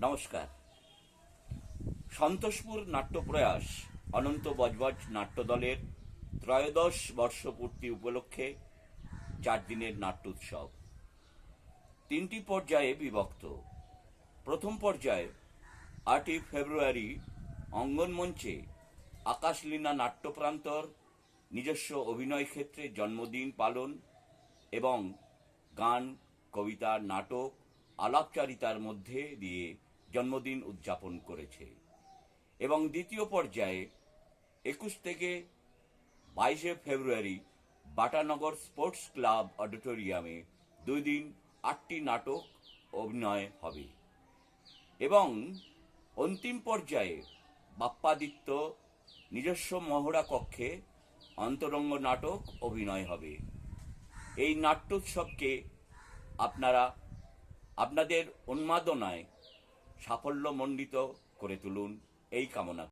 নমস্কার। সন্তোষপুর নাট্যপ্রয়াস অনন্ত বজবজ নাট্যদলের ত্রয়োদশ বর্ষপূর্তি উপলক্ষে 4 দিনের নাট্যোৎসব 3টি পর্যায়ে বিভক্ত। প্রথম পর্যায়ে 8ই ফেব্রুয়ারি অঙ্গনমঞ্চে আকাশলীনা নাট্যপ্রান্তর নিজস্ব অভিনয় ক্ষেত্রে জন্মদিন পালন এবং গান, কবিতা, নাটক, আলাপচারিতার মধ্যে দিয়ে জন্মদিন উদযাপন করেছে। এবং দ্বিতীয় পর্যায়ে 21 থেকে 22 ফেব্রুয়ারি বাটানগর স্পোর্টস ক্লাব অডিটোরিয়ামে 2 দিন 8টি নাটক অভিনয় হবে। এবং অন্তিম পর্যায়ে বাপ্পাদিত্য নিজস্ব মহড়া কক্ষে অন্তরঙ্গ নাটক অভিনয় হবে। এই নাট্যোৎসবকে আপনারা আপনাদের উন্মাদনায় সাফল্যমণ্ডিত করে তুলুন, এই কামনা।